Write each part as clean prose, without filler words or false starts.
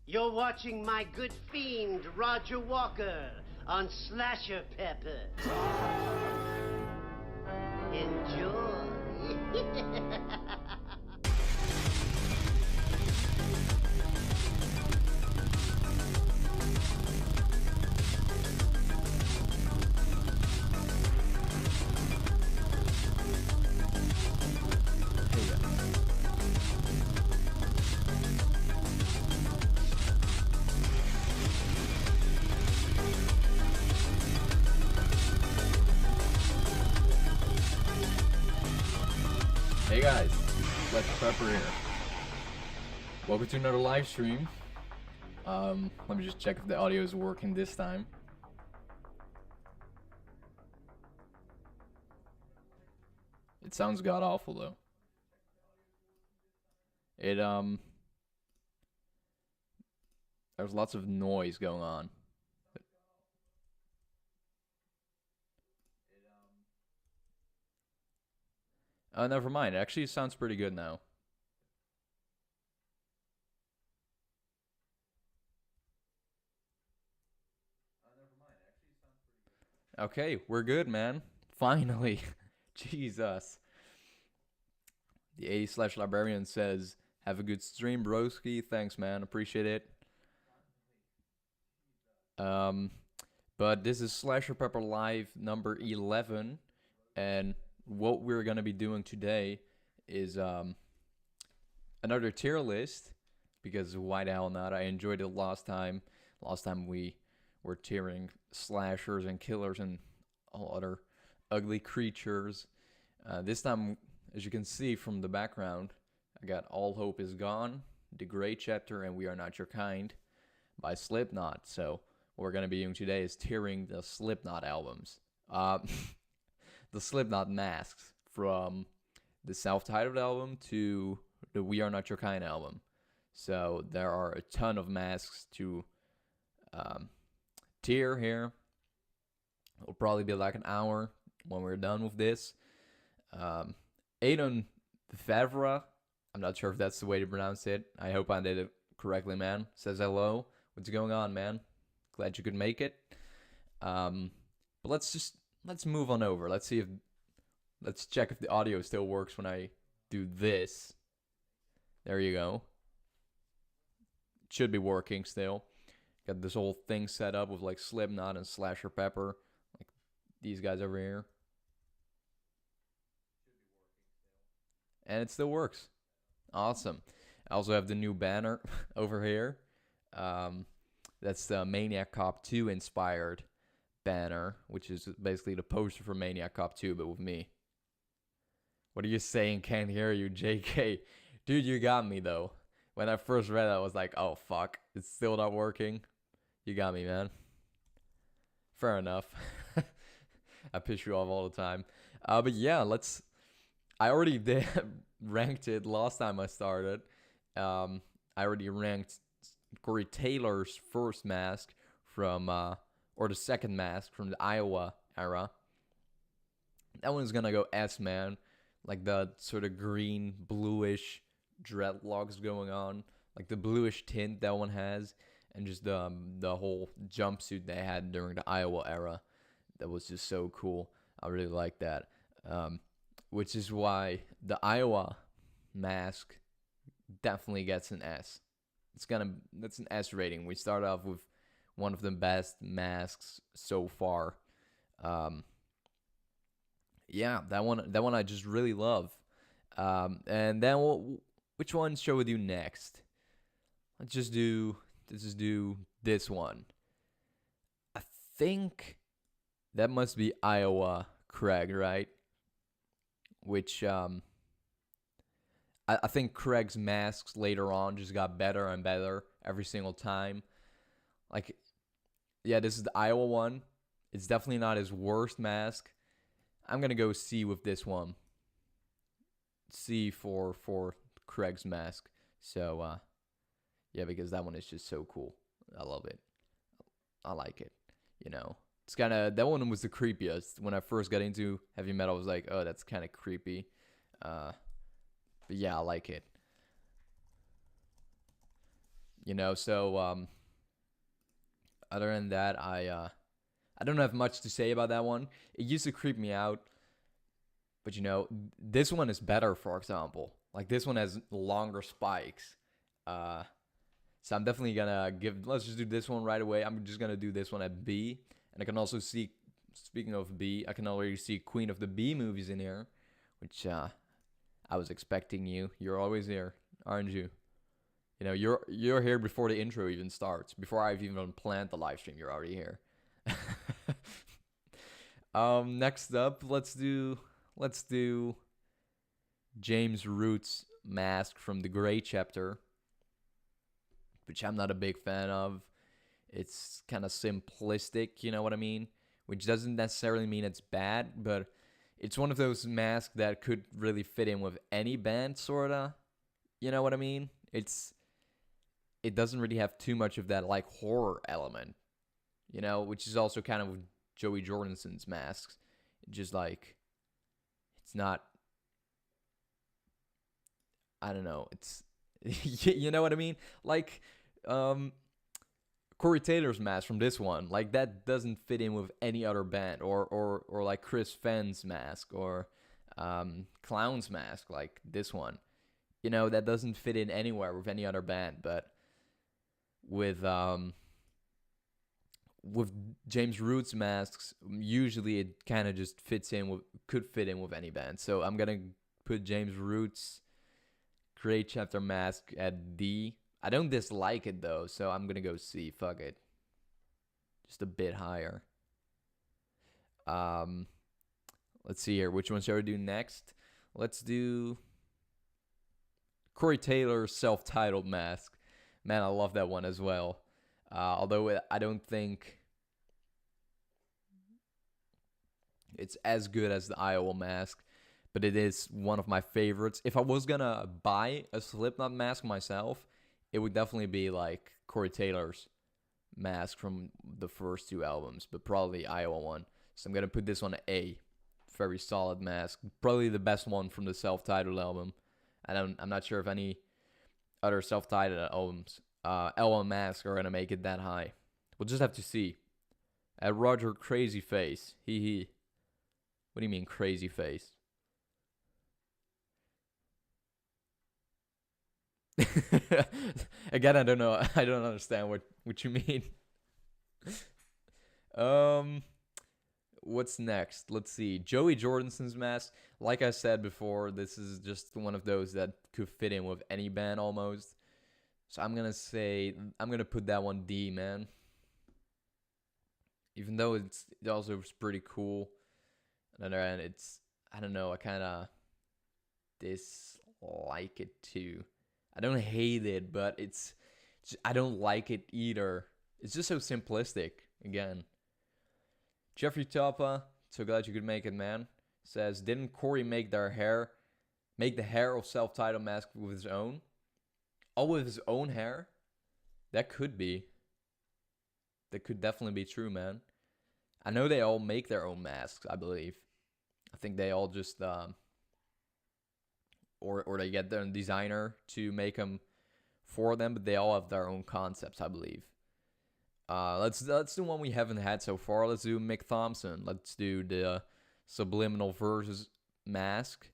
You're watching my good fiend, Roger Walker, on SlasherPepper. Enjoy. Hey guys, SlasherPepper here. Welcome to another live stream. Let me just check if the audio is working this time. It sounds god awful though. There's lots of noise going on. Never mind. It actually sounds pretty good now. Okay, we're good, man. Finally. Jesus. The 80/Librarian says, have a good stream, broski. Thanks, man. Appreciate it. But this is SlasherPepper Live number 11. And what we're going to be doing today is another tier list. Because why the hell not? I enjoyed it last time. Last time we were tiering slashers and killers and all other ugly creatures. This time, as you can see from the background, I got All Hope Is Gone, The Great Chapter, and We Are Not Your Kind by Slipknot. So what we're going to be doing today is tiering the Slipknot albums. The Slipknot masks from the self-titled album to the We Are Not Your Kind album. So there are a ton of masks to tier here. It'll probably be like an hour when we're done with this. Aiden Favre, I'm not sure if that's the way to pronounce it. I hope I did it correctly, man. Says hello. What's going on, man? Glad you could make it. But let's move on over. Let's check if the audio still works when I do this. There you go. It should be working still. Got this whole thing set up with like Slipknot and SlasherPepper, like these guys over here. And it still works. Awesome. I also have the new banner over here. That's the Maniac Cop 2 inspired banner, which is basically the poster for Maniac Cop 2, but with me. What are you saying? Can't hear you, JK. Dude, you got me, though. When I first read it, I was like, oh, fuck. It's still not working. You got me, man. Fair enough. I piss you off all the time. But yeah, I already did ranked it last time I started. I already ranked Corey Taylor's first mask from, or the second mask from the Iowa era. That one's gonna go S, man. Like the sort of green, bluish dreadlocks going on. Like the bluish tint that one has. And just the whole jumpsuit they had during the Iowa era. That was just so cool. I really like that. Which is why the Iowa mask definitely gets an S. That's an S rating. We start off with one of the best masks so far. Yeah, that one I just really love. And then which one shall we do next? Let's just do this one. I think that must be Iowa Craig, right? Which I think Craig's masks later on just got better and better every single time. Like, yeah, this is the Iowa one. It's definitely not his worst mask. I'm gonna go C with this one. C for Craig's mask. So yeah, because that one is just so cool. I love it. I like it. You know, it's kind of, that one was the creepiest. When I first got into heavy metal, I was like, oh, that's kind of creepy. But yeah, I like it. So other than that, I don't have much to say about that one. It used to creep me out, but this one is better. For example, like this one has longer spikes. So I'm definitely gonna give. Let's just do this one right away. I'm just gonna do this one at B, and I can also see. Speaking of B, I can already see Queen of the B movies in here, which I was expecting you. You're always here, aren't you? You're here before the intro even starts. Before I've even planned the live stream, you're already here. Next up, let's do James Root's mask from the Grey chapter, which I'm not a big fan of. It's kind of simplistic, you know what I mean? Which doesn't necessarily mean it's bad, but it's one of those masks that could really fit in with any band, sorta. You know what I mean? It doesn't really have too much of that like horror element, which is also kind of Joey Jordison's masks. Just like it's not. I don't know. It's you know what I mean? Like Corey Taylor's mask from this one, like that doesn't fit in with any other band, or like Chris Fenn's mask, or Clown's mask, like this one. That doesn't fit in anywhere with any other band, but with James Root's masks, usually it kind of just could fit in with any band. So I'm gonna put James Root's Great Chapter mask at D. I don't dislike it though, so I'm gonna go C. Fuck it, just a bit higher. Let's see here. Which one shall we do next? Let's do Corey Taylor's self-titled mask. Man, I love that one as well. Although I don't think it's as good as the Iowa mask, but it is one of my favorites. If I was gonna buy a Slipknot mask myself, it would definitely be like Corey Taylor's mask from the first two albums, but probably the Iowa one. So I'm gonna put this one at A. Very solid mask. Probably the best one from the self-titled album. I'm not sure if any other self-titled album masks are gonna make it that high. We'll just have to see. At Roger Crazy Face. Hee. What do you mean crazy face? Again, I don't know. I don't understand what you mean. What's next? Let's see. Joey Jordison's mask. Like I said before, this is just one of those that could fit in with any band almost. So I'm gonna put that one D, man. Even though it also was pretty cool. On the other hand, I don't know, I kinda dislike it too. I don't hate it, but I don't like it either. It's just so simplistic. Again, Jeffrey Toppa, so glad you could make it, man. Says, didn't Corey make the hair of self-titled mask with his own? Oh, with his own hair? That could be. That could definitely be true, man. I know they all make their own masks, I believe. I think they all just or they get their designer to make them for them, but they all have their own concepts, I believe. Let's do one we haven't had so far. Let's do Mick Thompson. Let's do the Subliminal Versus mask,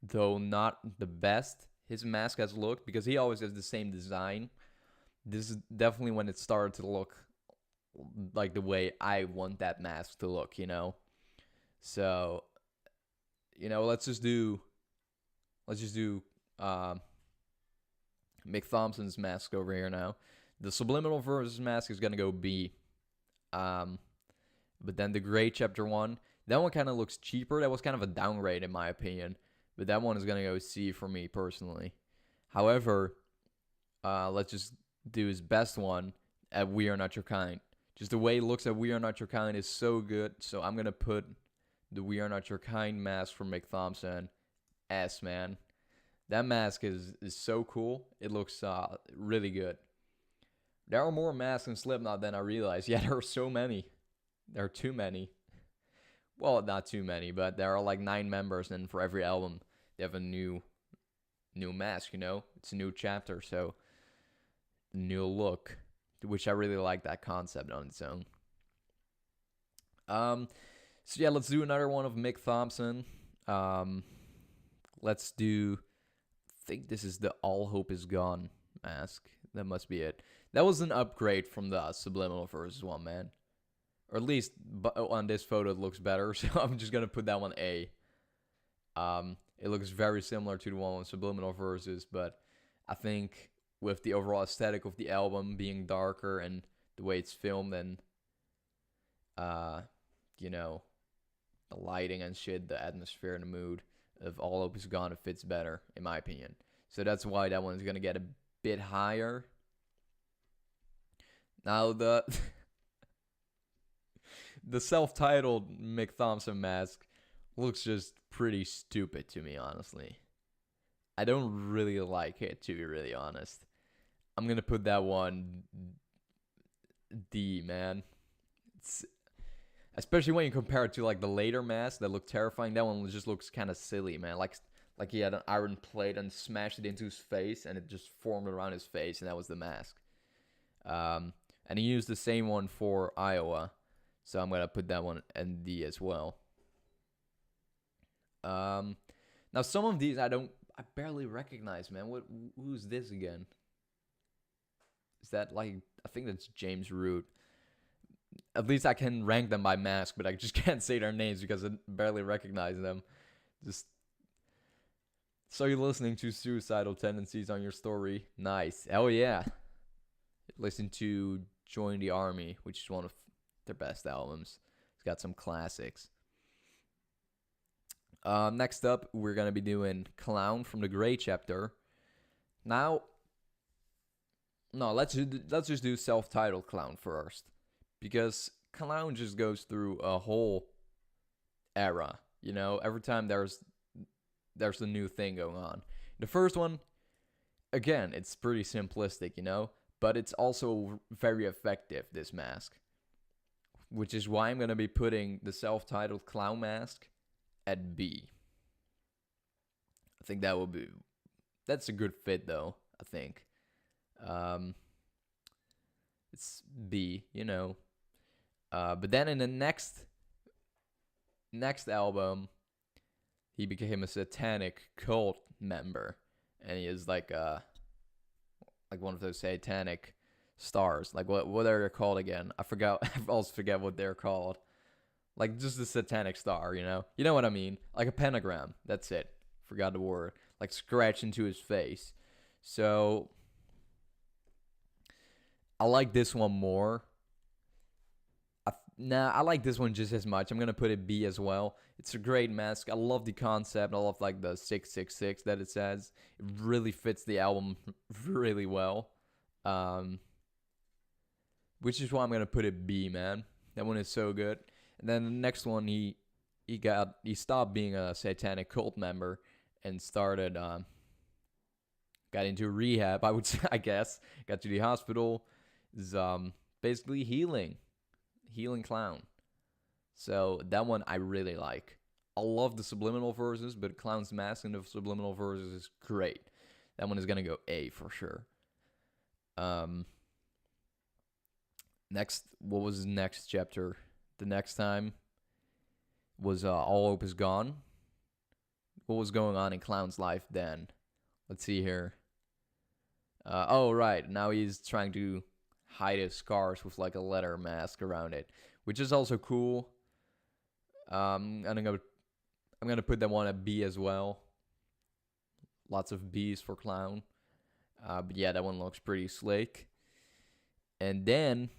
though not the best his mask has looked, because he always has the same design. This is definitely when it started to look like the way I want that mask to look, So, let's just do Mick Thompson's mask over here now. The Subliminal Versus mask is gonna go B. But then the Grey Chapter 1, that one kind of looks cheaper. That was kind of a downgrade in my opinion. But that one is gonna go C for me personally. However, let's just do his best one at We Are Not Your Kind. Just the way it looks at We Are Not Your Kind is so good. So I'm gonna put the We Are Not Your Kind mask from Mick Thompson S, man. That mask is so cool. It looks really good. There are more masks in Slipknot than I realized. Yeah, there are so many. There are too many. Well, not too many, but there are like 9 members, and for every album, they have a new mask, It's a new chapter, so new look, which I really like that concept on its own. So yeah, let's do another one of Mick Thompson. Let's do. I think this is the All Hope Is Gone mask. That must be it. That was an upgrade from the Subliminal Versus one, man. Or at least on this photo it looks better, so I'm just gonna put that one A. It looks very similar to the one with Subliminal Versus, but I think with the overall aesthetic of the album being darker and the way it's filmed and you know, the lighting and shit, the atmosphere and the mood of All Hope Is Gone, it fits better, in my opinion. So that's why that one's gonna get a bit higher. Now the the self-titled Mick Thompson mask looks just pretty stupid to me, honestly. I don't really like it, to be really honest. I'm gonna put that one D, man. It's, especially when you compare it to like the later masks that look terrifying. That one just looks kind of silly, man. Like he had an iron plate and smashed it into his face, and it just formed around his face, and that was the mask. And he used the same one for Iowa, so I'm gonna put that one in D as well. Now some of these I barely recognize, man. Who's this again? Is that like, I think that's James Root. At least I can rank them by mask, but I just can't say their names because I barely recognize them. Just so you're listening to Suicidal Tendencies on your story. Nice. Hell yeah. Listen to Join the Army, which is one of their best albums. It's got some classics. Next up, we're going to be doing Clown from the Grey chapter. Now, no, let's just do self-titled Clown first. Because Clown just goes through a whole era, you know? Every time there's a new thing going on. The first one, again, it's pretty simplistic, you know? But it's also very effective, this mask. Which is why I'm going to be putting the self-titled Clown mask at B. I think that's a good fit, though, I think. It's B, you know. But then in the next album, he became a satanic cult member, and he is like one of those satanic stars. Like what are they called again? I forgot. I also forget what they're called. Like just a satanic star, you know? You know what I mean? Like a pentagram. That's it. Forgot the word. Like scratched into his face. So I like this one more. I like this one just as much. I'm going to put it B as well. It's a great mask. I love the concept. I love like the 666 that it says. It really fits the album really well. Which is why I'm going to put it B, man. That one is so good. And then the next one, he stopped being a satanic cult member and started got into rehab, I would say, I guess. Got to the hospital. Is basically healing Clown. So that one I really like. I love the Subliminal Verses, but Clown's mask in the Subliminal Verses is great. That one is gonna go A for sure. Next, what was the next chapter? The next time was All Hope Is Gone. What was going on in Clown's life then? Let's see here. Oh, right. Now he's trying to hide his scars with like a leather mask around it, which is also cool. And I'm gonna put that one at B as well. Lots of B's for Clown. But yeah, that one looks pretty slick. And then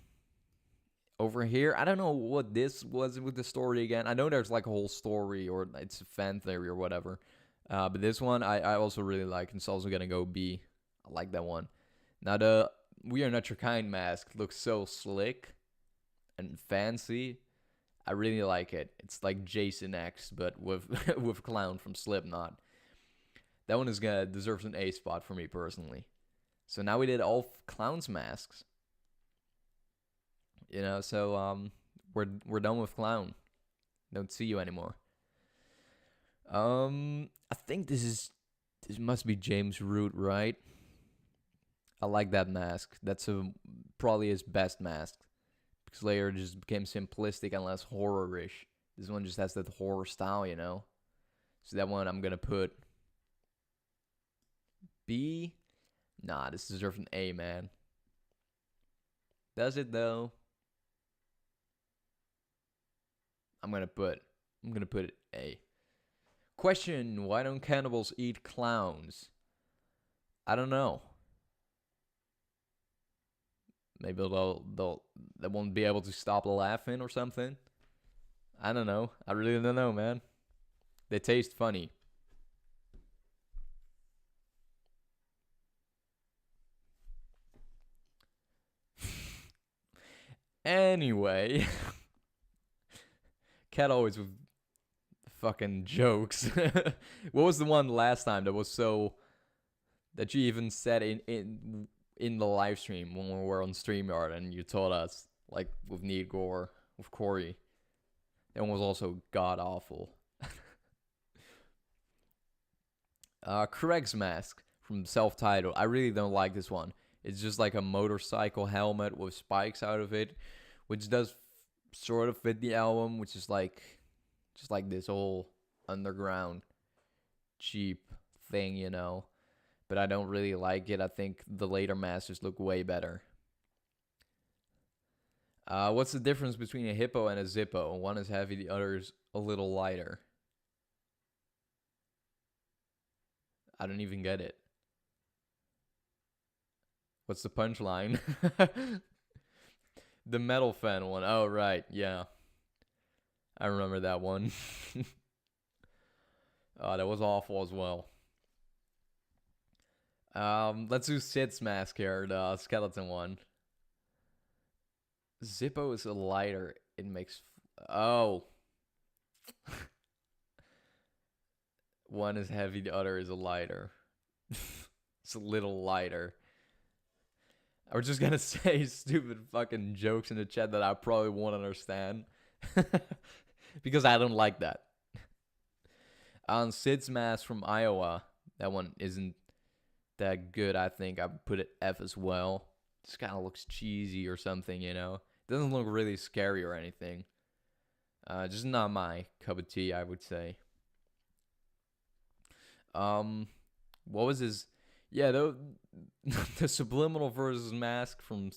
over here, I don't know what this was with the story again. I know there's like a whole story or it's a fan theory or whatever. But this one I also really like, and it's also gonna go B. I like that one. Now the We Are Not Your Kind mask looks so slick and fancy. I really like it. It's like Jason X, but with with Clown from Slipknot. That one deserves an A spot for me personally. So now we did all Clown's masks. You know, so we're done with Clown. Don't see you anymore. I think this must be James Root, right? I like that mask. That's probably his best mask. Because later it just became simplistic and less horror-ish. This one just has that horror style, you know? So that one I'm going to put B. Nah, this deserves an A, man. Does it, though? I'm going to put it A. Question, why don't cannibals eat clowns? I don't know. Maybe they won't be able to stop laughing or something. I don't know. I really don't know, man. They taste funny. Anyway, Cat always with fucking jokes. What was the one last time that was so that you even said in the live stream when we were on StreamYard and you told us, like with Need Gore, with Corey? That one was also god awful. Craig's mask from self-titled. I really don't like this one. It's just like a motorcycle helmet with spikes out of it, which does sort of fit the album, which is like just like this whole underground cheap thing, you know. But I don't really like it. I think the later masters look way better. What's the difference between a hippo and a zippo? One is heavy, the other is a little lighter. I don't even get it. What's the punchline? The metal fan one. Oh, right. Yeah. I remember that one. That was awful as well. Let's do Sid's mask here, the skeleton one. Zippo is a lighter. It makes... Oh. One is heavy, the other is a lighter. It's a little lighter. I was just gonna say stupid fucking jokes in the chat that I probably won't understand. Because I don't like that. On Sid's mask from Iowa, that one isn't that good, I think. I put it F as well. Just kind of looks cheesy or something, you know. Doesn't look really scary or anything. Just not my cup of tea, I would say. What was his... Yeah, the subliminal versus mask from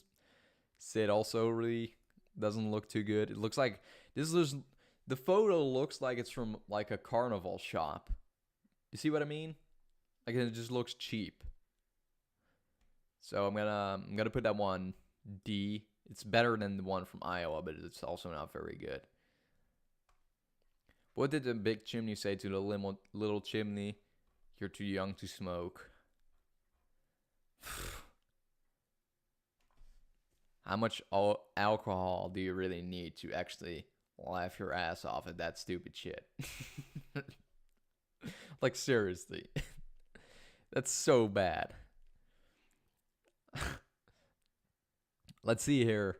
Sid also really doesn't look too good. It looks like... The photo looks like it's from like a carnival shop. You see what I mean? Like it just looks cheap. So I'm gonna put that one D. It's better than the one from Iowa, but it's also not very good. What did the big chimney say to the little chimney? You're too young to smoke. How much alcohol do you really need to actually laugh your ass off at that stupid shit? Like, seriously. That's so bad. Let's see here.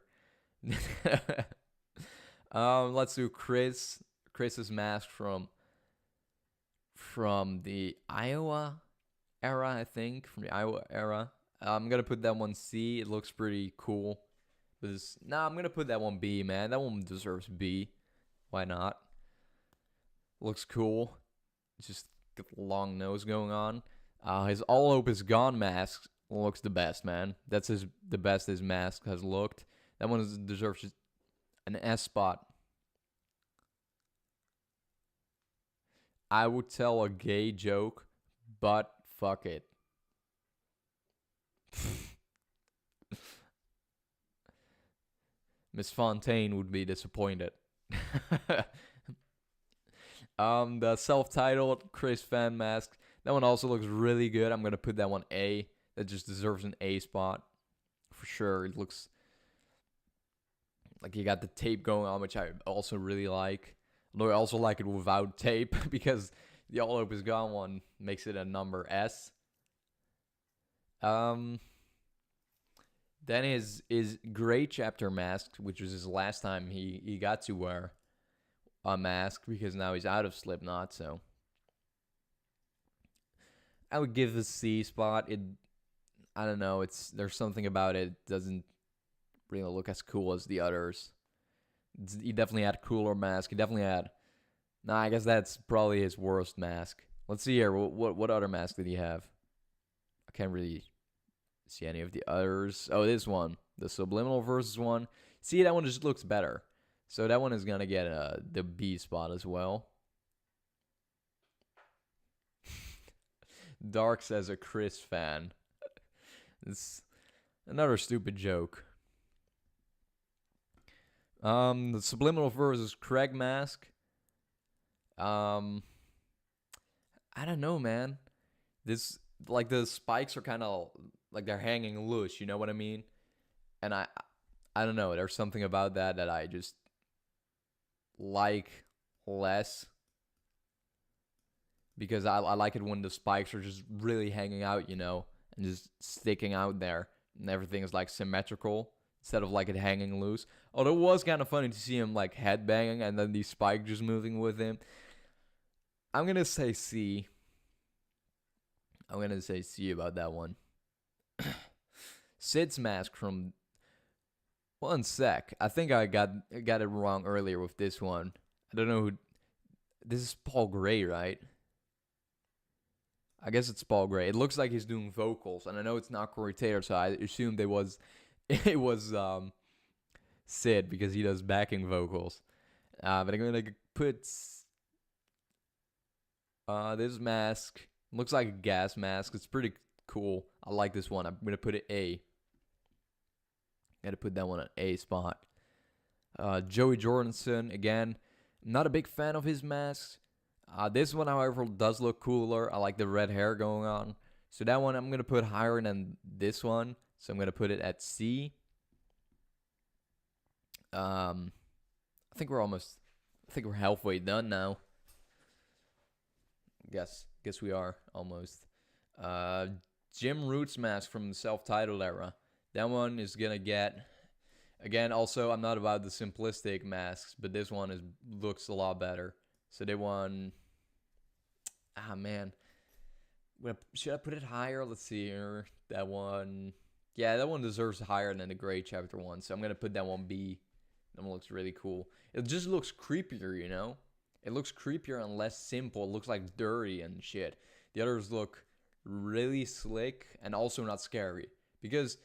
Let's do Chris's mask from the Iowa era, I think. From the Iowa era. I'm going to put that one C. It looks pretty cool. I'm going to put that one B, man. That one deserves B. Why not? Looks cool. Just got the long nose going on. His All Hope Is Gone mask looks the best, man. That's the best his mask has looked. That one deserves an S spot. I would tell a gay joke, but fuck it. Miss Fontaine would be disappointed. The self-titled Chris fan mask. That one also looks really good. I'm gonna put that one A. That just deserves an A spot for sure. It looks like you got the tape going on, which I also really like. Although I also like it without tape because the All Hope Is Gone one makes it a number S. Then his Gray Chapter mask, which was his last time he got to wear a mask because now he's out of Slipknot, so I would give the C spot. I don't know. There's something about it doesn't really look as cool as the others. He definitely had a cooler mask. He definitely had. Nah, I guess that's probably his worst mask. Let's see here. What other mask did he have? I can't really see any of the others. Oh, this one, the Subliminal Versus one. See, that one just looks better. So that one is gonna get the B spot as well. Dark says a Chris fan. It's another stupid joke. The Subliminal versus Craig mask. I don't know, man. This, like, the spikes are kind of like they're hanging loose. You know what I mean? And I don't know. There's something about that I just like less, because I like it when the spikes are just really hanging out, and just sticking out there, and everything is like symmetrical instead of like it hanging loose. Although it was kind of funny to see him like headbanging and then the spike just moving with him. I'm gonna say C. I'm gonna say C about that one. Sid's mask from. One sec. I think I got it wrong earlier with this one. I don't know who. This is Paul Gray, right? I guess it's Paul Gray. It looks like he's doing vocals, and I know it's not Corey Taylor, so I assumed it was Sid, because he does backing vocals. But I'm gonna put this mask. Looks like a gas mask. It's pretty cool. I like this one. I'm gonna put it A. Gotta put that one at A spot. Joey Jordanson, again, not a big fan of his masks. This one, however, does look cooler. I like the red hair going on. So that one I'm going to put higher than this one. So I'm going to put it at C. I think we're halfway done now. Guess we are almost. Jim Root's mask from the self-titled era. That one is going to get, again, also, I'm not about the simplistic masks, but this one looks a lot better. So they won, man. Should I put it higher? Let's see here. That one, yeah, that one deserves higher than the Gray Chapter 1. So I'm going to put that one B. That one looks really cool. It just looks creepier, It looks creepier and less simple. It looks like dirty and shit. The others look really slick and also not scary. Because,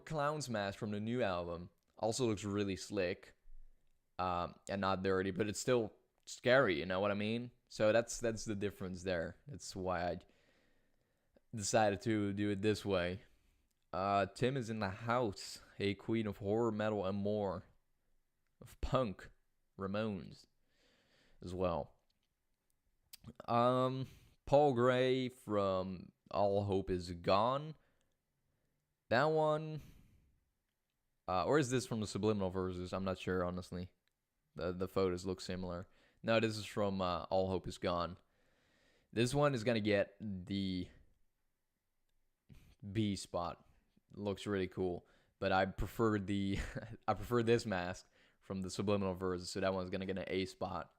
Clown's mask from the new album also looks really slick and not dirty, but it's still scary, you know what I mean? So that's the difference there. That's why I decided to do it this way. Tim is in the house. A queen of horror, metal, and more. Of punk. Ramones. As well. Paul Gray from All Hope Is Gone. That one. Or is this from the Subliminal Verses? I'm not sure, honestly. The photos look similar. No, this is from All Hope Is Gone. This one is going to get the B spot. Looks really cool. But I prefer I prefer this mask from the Subliminal Verses, so that one's going to get an A spot.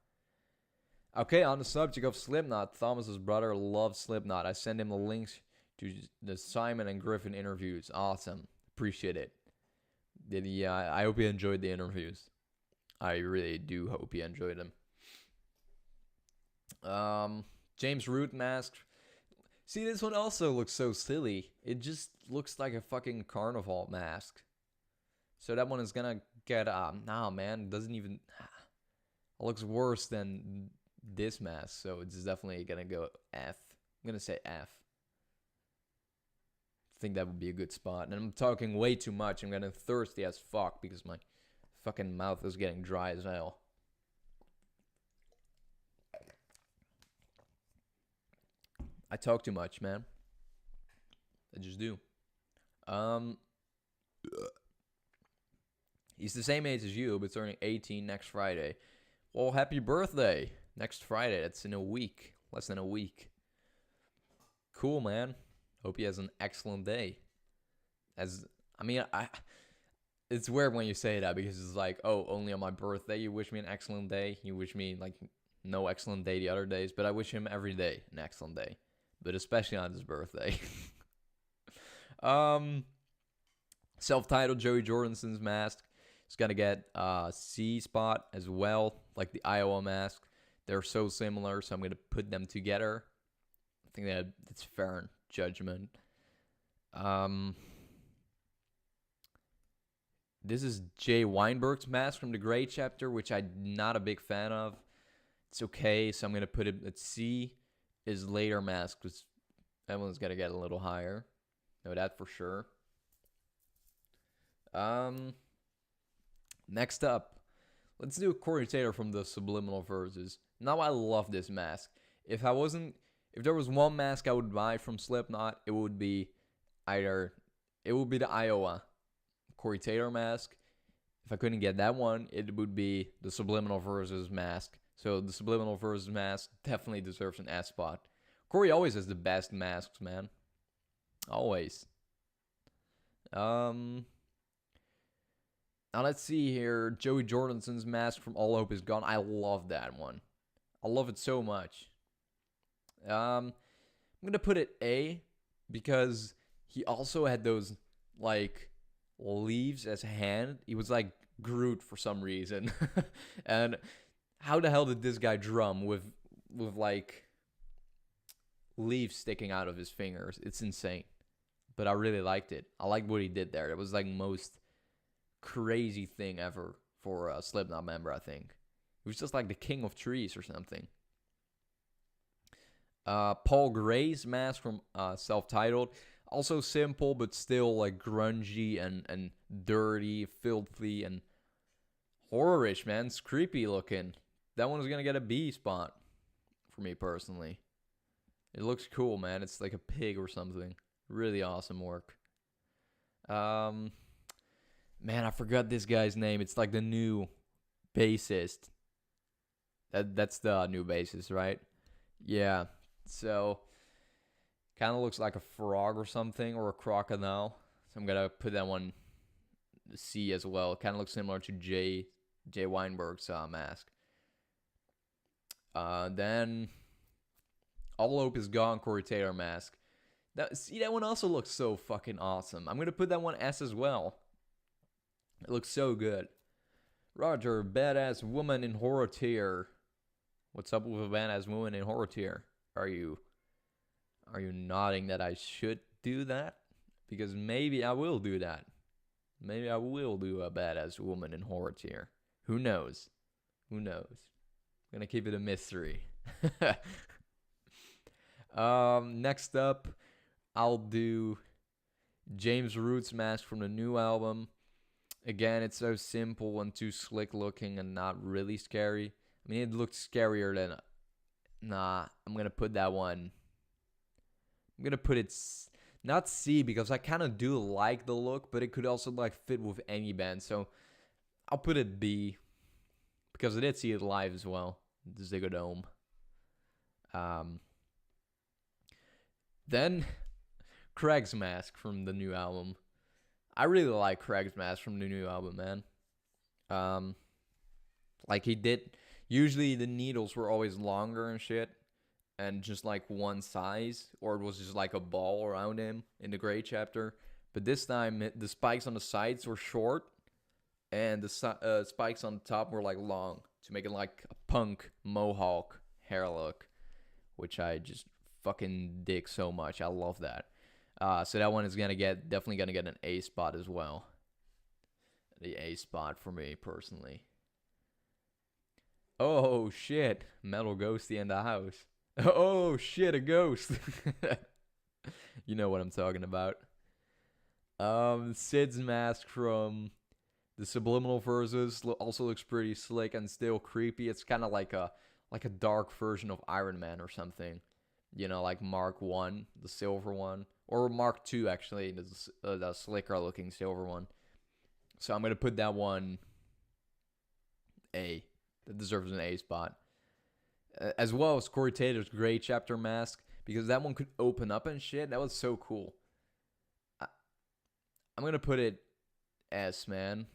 Okay, on the subject of Slipknot, Thomas's brother loves Slipknot. I sent him the links to the Simon and Griffin interviews. Awesome. Appreciate it. I hope you enjoyed the interviews. I really do hope you enjoyed them. James Root mask. See, this one also looks so silly. It just looks like a fucking carnival mask. So that one is gonna get, nah, man, it doesn't even, it looks worse than this mask. So it's definitely gonna go F. I'm gonna say F. I think that would be a good spot. And I'm talking way too much. I'm getting thirsty as fuck because my fucking mouth is getting dry as hell. I talk too much, man. I just do. He's the same age as you, but turning 18 next Friday. Well, happy birthday. Next Friday. That's in a week. Less than a week. Cool, man. Hope he has an excellent day. It's weird when you say that because it's like, oh, only on my birthday you wish me an excellent day. You wish me like no excellent day the other days, but I wish him every day an excellent day, but especially on his birthday. Self-titled Joey Jordison's mask. It's gonna get C spot as well, like the Iowa mask. They're so similar, so I'm gonna put them together. I think that it's fair judgment. This is Jay Weinberg's mask from the Gray chapter, which I'm not a big fan of. It's okay, so I'm gonna put it at C. His later mask, because that one's gonna get a little higher. Know that for sure. Next up, let's do Corey Taylor from the Subliminal Verses. Now I love this mask. If there was one mask I would buy from Slipknot, it would be the Iowa Corey Taylor mask. If I couldn't get that one, it would be the Subliminal Verses mask. So the Subliminal Verses mask definitely deserves an S spot. Corey always has the best masks, man. Always. Now let's see here. Joey Jordison's mask from All Hope Is Gone. I love that one. I love it so much. I'm going to put it A because he also had those, like, leaves as a hand. He was like Groot for some reason. And how the hell did this guy drum with like, leaves sticking out of his fingers? It's insane. But I really liked it. I liked what he did there. It was like most crazy thing ever for a Slipknot member, I think. He was just like the king of trees or something. Paul Gray's mask from Self-Titled. Also simple, but still like grungy and dirty, filthy, and horror-ish, man. It's creepy looking. That one is going to get a B spot for me personally. It looks cool, man. It's like a pig or something. Really awesome work. Man, I forgot this guy's name. It's like the new bassist. That's the new bassist, right? Yeah. So, kind of looks like a frog or something, or a crocodile. So I'm gonna put that one C as well. Kind of looks similar to Jay Weinberg's mask. Then All Hope Is Gone, Corey Taylor mask. That one also looks so fucking awesome. I'm gonna put that one S as well. It looks so good. Roger, badass woman in horror tier. What's up with a badass woman in horror tier? Are you nodding that I should do that? Because maybe I will do that. Maybe I will do a badass woman in horror tier. Who knows? Who knows? I'm gonna keep it a mystery. Next up, I'll do James Root's mask from the new album. Again, it's so simple and too slick looking and not really scary. I mean, it looks scarier than... Nah, I'm going to put that one... I'm going to put it... Not C, because I kind of do like the look, but it could also like fit with any band. So, I'll put it B. Because I did see it live as well. The Ziggo Dome. Then, Craig's mask from the new album. I really like Craig's mask from the new album, man. Like he did... Usually the needles were always longer and shit. And just like one size. Or it was just like a ball around him in the Gray chapter. But this time, the spikes on the sides were short. And the spikes on the top were like long. To make it like a punk mohawk hair look. Which I just fucking dig so much. I love that. So that one is definitely gonna get an A spot as well. The A spot for me personally. Oh shit, Metal Ghosty in the house. Oh shit, a ghost. You know what I'm talking about. Sid's mask from the Subliminal Verses also looks pretty slick and still creepy. It's kind of like a dark version of Iron Man or something. You know, like Mark 1, the silver one. Or Mark 2, actually, the slicker-looking silver one. So I'm going to put that one A. That deserves an A spot. As well as Corey Taylor's Gray chapter mask. Because that one could open up and shit. That was so cool. I'm going to put it S, man. I'm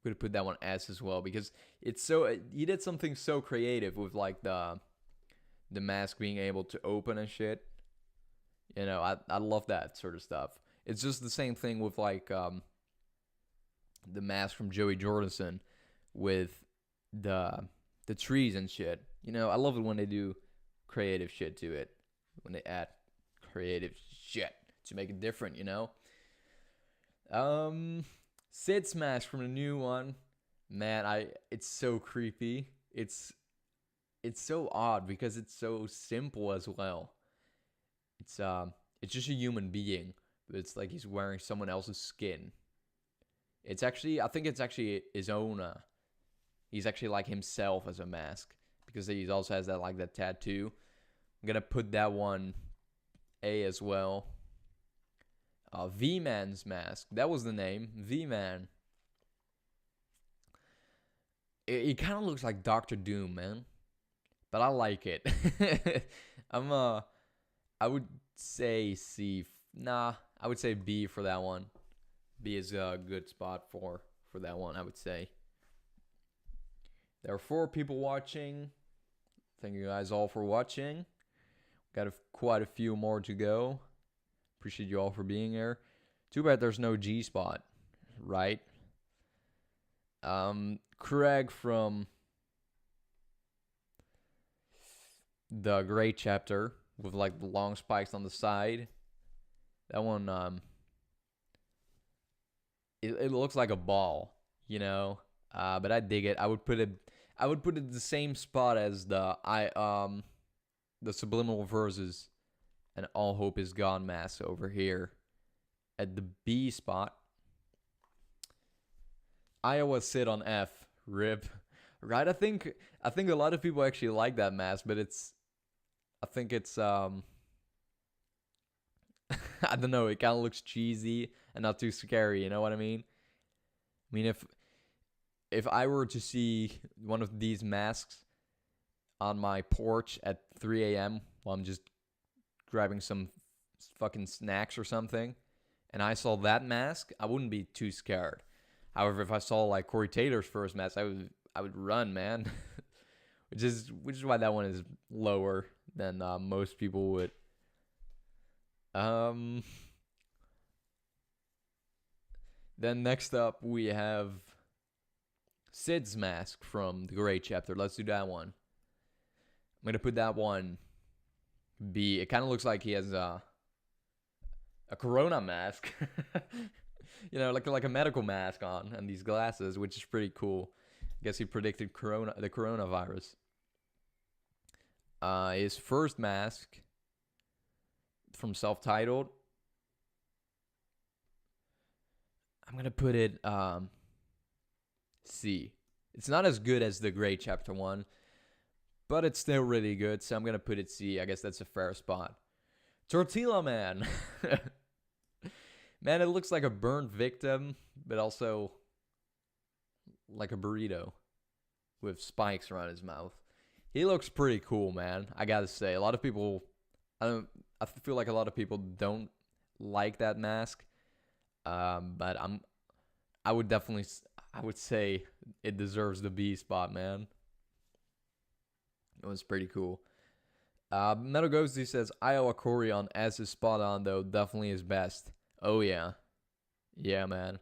going to put that one S as well. Because it's so... He did something so creative with, like, the mask being able to open and shit. You know, I love that sort of stuff. It's just the same thing with like the mask from Joey Jordison with the trees and shit. You know, I love it when they do creative shit to it. When they add creative shit to make it different, you know? Sid's mask from the new one. Man, it's so creepy. It's so odd because it's so simple as well. It's just a human being, but it's like he's wearing someone else's skin. It's actually, I think it's actually his own. He's actually like himself as a mask because he also has that tattoo. I'm gonna put that one A as well. V-Man's mask. That was the name. V-Man. It kind of looks like Doctor Doom, man. But I like it. I would say C. Nah, I would say B for that one. B is a good spot for that one, I would say. There are 4 people watching. Thank you guys all for watching. Got quite a few more to go. Appreciate you all for being here. Too bad there's no G spot, right? Craig from the Great Chapter with like the long spikes on the side. That one, it looks like a ball, you know. But I dig it. I would put it the same spot as the Subliminal Verses and All Hope Is Gone mask over here at the B spot. Iowa Sid on F. Rip. Right? I think a lot of people actually like that mask, but I think it's I don't know, it kind of looks cheesy and not too scary, you know what I mean? I mean, if I were to see one of these masks on my porch at 3 a.m. while I'm just grabbing some fucking snacks or something, and I saw that mask, I wouldn't be too scared. However, if I saw like Corey Taylor's first mask, I would run, man. which is why that one is lower than most people would. Then next up we have Sid's mask from the Great Chapter. Let's do that one. I'm gonna put that one B. It kind of looks like he has a Corona mask. You know, like a medical mask on and these glasses, which is pretty cool. I guess he predicted the coronavirus. His first mask from Self-Titled, I'm gonna put it C. It's not as good as the Great Chapter 1, but it's still really good, so I'm gonna put it C. I guess that's a fair spot. Tortilla Man. Man, it looks like a burnt victim, but also like a burrito with spikes around his mouth. He looks pretty cool, man. I gotta say, a lot of people, I feel like a lot of people don't like that mask, but I would say it deserves the B spot, man. It was pretty cool. Metal Ghosty says Iowa Corey on S is spot on though, definitely his best. Oh yeah. Yeah, man.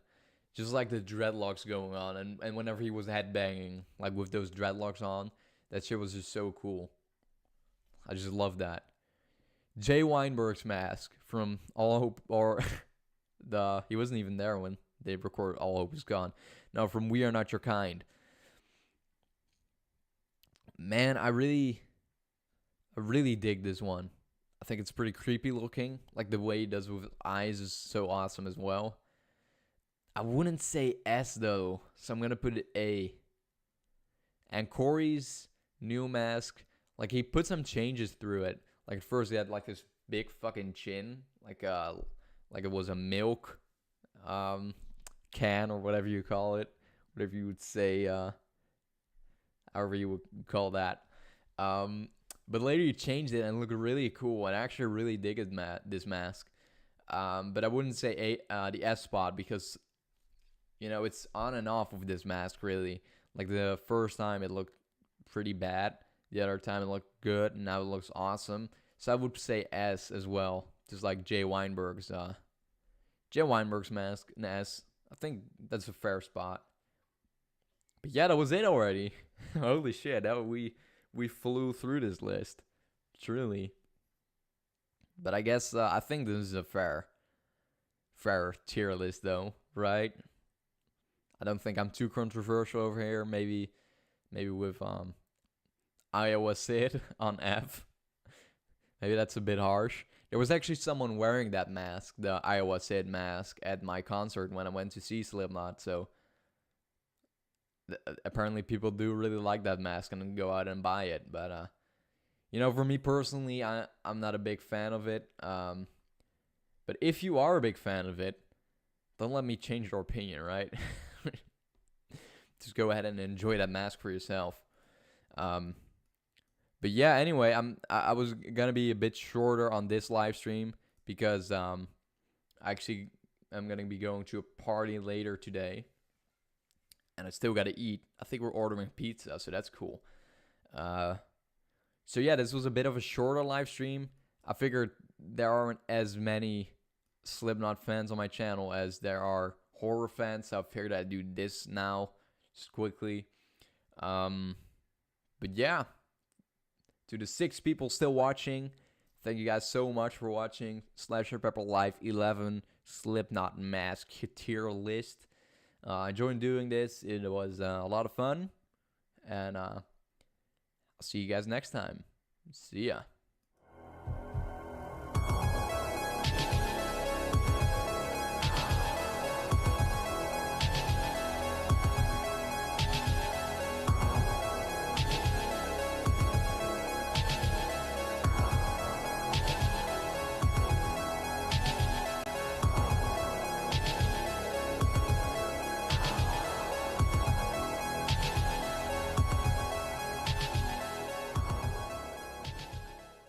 Just like the dreadlocks going on, and whenever he was headbanging, like with those dreadlocks on, that shit was just so cool. I just love that. Jay Weinberg's mask from All Hope, or he wasn't even there when they recorded All Hope Is Gone. No, from We Are Not Your Kind. Man, I really dig this one. I think it's pretty creepy looking. Like the way he does with eyes is so awesome as well. I wouldn't say S though, so I'm gonna put it A. And Corey's new mask, like he put some changes through it. Like at first he had like this big fucking chin, like it was a milk can or whatever you call it, whatever you would say, however you would call that. But later you changed it and it looked really cool. And I actually really dig this mask. But I wouldn't say the S spot because, you know, it's on and off with this mask really. Like the first time it looked pretty bad. The other time it looked good and now it looks awesome. So I would say S as well just like Jay Weinberg's mask and S. I think that's a fair spot. But yeah, that was it already. Holy shit, we flew through this list. Truly. But I guess I think this is a fair tier list though, right? I don't think I'm too controversial over here. Maybe with Iowa Sid on F. Maybe that's a bit harsh. There was actually someone wearing that mask, the Iowa Sid mask, at my concert when I went to see Slipknot. So apparently people do really like that mask and go out and buy it. But for me personally, I'm not a big fan of it. But if you are a big fan of it, don't let me change your opinion, right? Just go ahead and enjoy that mask for yourself. But yeah, anyway, I was gonna be a bit shorter on this live stream because actually I'm gonna be going to a party later today, and I still gotta eat. I think we're ordering pizza, so that's cool. So yeah, this was a bit of a shorter live stream. I figured there aren't as many Slipknot fans on my channel as there are horror fans, so I figured I'd do this now, just quickly. But yeah, to the 6 people still watching, thank you guys so much for watching SlasherPepper Live 11 Slipknot mask tier list. I enjoyed doing this. It was a lot of fun, and I'll see you guys next time. See ya.